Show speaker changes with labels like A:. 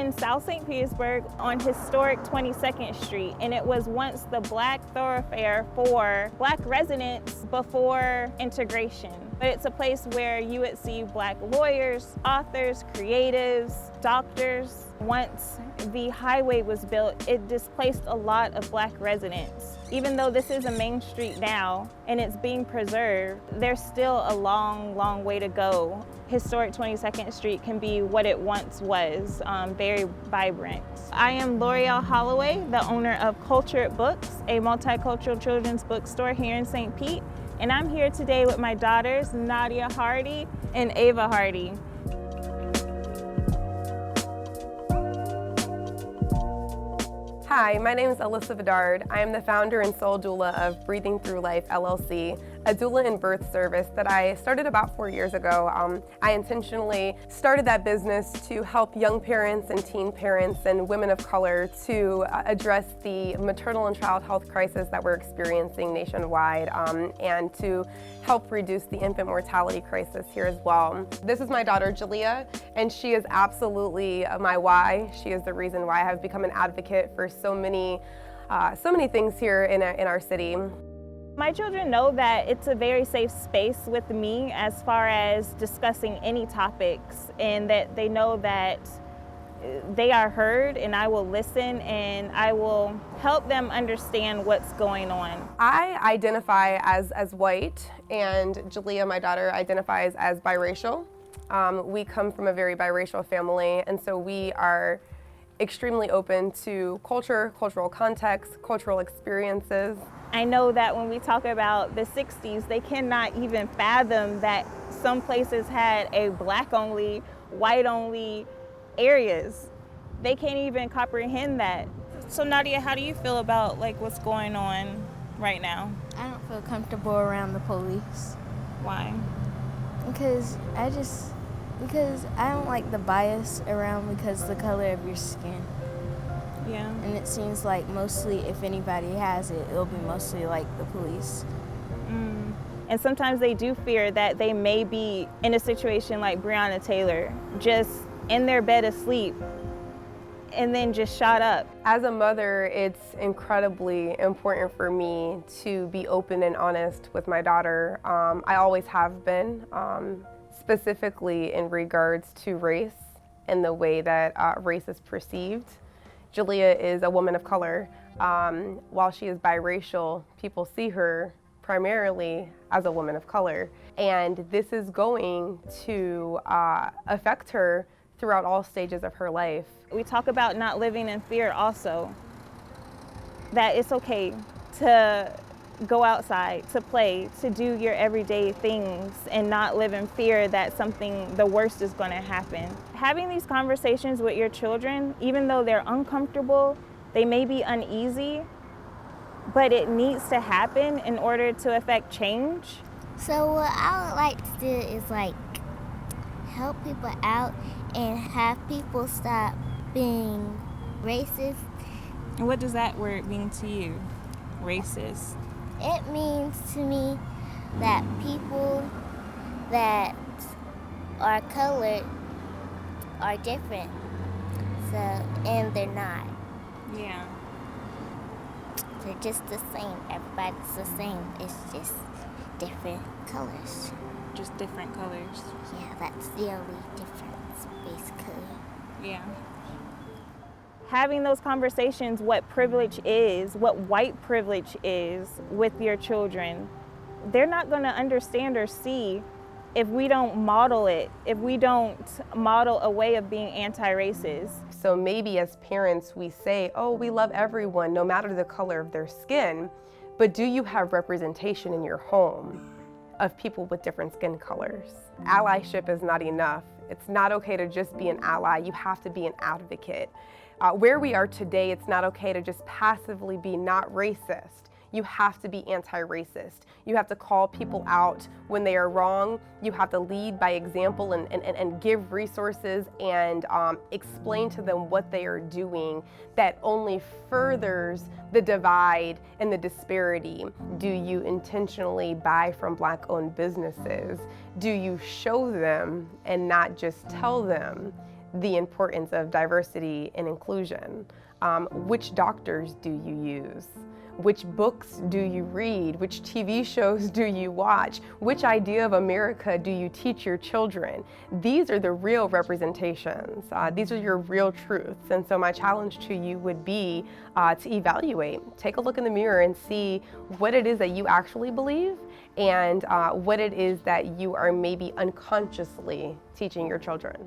A: in South St. Petersburg on historic 22nd Street, and it was once the black thoroughfare for black residents before integration. But it's a place where you would see black lawyers, authors, creatives, doctors. Once the highway was built, it displaced a lot of black residents. Even though this is a main street now and it's being preserved, there's still a long, long way to go. Historic 22nd Street can be what it once was, very vibrant. I am Lorielle Hollaway, the owner of Cultured Books, a multicultural children's bookstore here in St. Pete. And I'm here today with my daughters, Nadia Hardy and Ava Hardy.
B: Hi, my name is Alyssa Vidard. I am the founder and sole doula of Breathing Through Life, LLC, a doula and birth service that I started about 4 years ago. I intentionally started that business to help young parents and teen parents and women of color to address the maternal and child health crisis that we're experiencing nationwide, and to help reduce the infant mortality crisis here as well. This is my daughter, Jalea, and she is absolutely my why. She is the reason why I have become an advocate for so many things here in our city.
A: My children know that it's a very safe space with me as far as discussing any topics, and that they know that they are heard, and I will listen and I will help them understand what's going on.
B: I identify as white, and Jalea, my daughter, identifies as biracial. We come from a very biracial family, and so we are extremely open to culture, cultural context, cultural experiences.
A: I know that when we talk about the 60s, they cannot even fathom that some places had a black-only, white-only areas. They can't even comprehend that. So Nadia, how do you feel about what's going on right now?
C: I don't feel comfortable around the police.
A: Why?
C: Because I don't like the bias around because the color of your skin.
A: Yeah.
C: And it seems like mostly if anybody has it, it'll be mostly like the police.
A: And sometimes they do fear that they may be in a situation like Breonna Taylor, just in their bed asleep and then just shot up.
B: As a mother, it's incredibly important for me to be open and honest with my daughter. I always have been, specifically in regards to race and the way that race is perceived. Jalea is a woman of color. While she is biracial, people see her primarily as a woman of color. And this is going to affect her throughout all stages of her life.
A: We talk about not living in fear also, that it's okay to go outside, to play, to do your everyday things and not live in fear that the worst is going to happen. Having these conversations with your children, even though they're uncomfortable, they may be uneasy, but it needs to happen in order to affect change.
D: So what I would like to do is help people out and have people stop being racist.
A: And what does that word mean to you, racist?
D: It means to me that people that are colored are different, and they're not.
A: Yeah.
D: They're just the same. Everybody's the same. It's just different colors.
A: Just different colors.
D: Yeah, that's the only difference, basically.
A: Yeah. Having those conversations, what privilege is, what white privilege is with your children, they're not going to understand or see if we don't model it, if we don't model a way of being anti-racist.
B: So maybe as parents we say, oh, we love everyone no matter the color of their skin, but do you have representation in your home of people with different skin colors? Allyship is not enough. It's not okay to just be an ally, you have to be an advocate. Where we are today, it's not okay to just passively be not racist. You have to be anti-racist. You have to call people out when they are wrong. You have to lead by example and give resources and explain to them what they are doing that only furthers the divide and the disparity. Do you intentionally buy from Black-owned businesses? Do you show them and not just tell them the importance of diversity and inclusion. Which doctors do you use? Which books do you read? Which TV shows do you watch? Which idea of America do you teach your children? These are the real representations. These are your real truths. And so my challenge to you would be to evaluate. Take a look in the mirror and see what it is that you actually believe and what it is that you are maybe unconsciously teaching your children.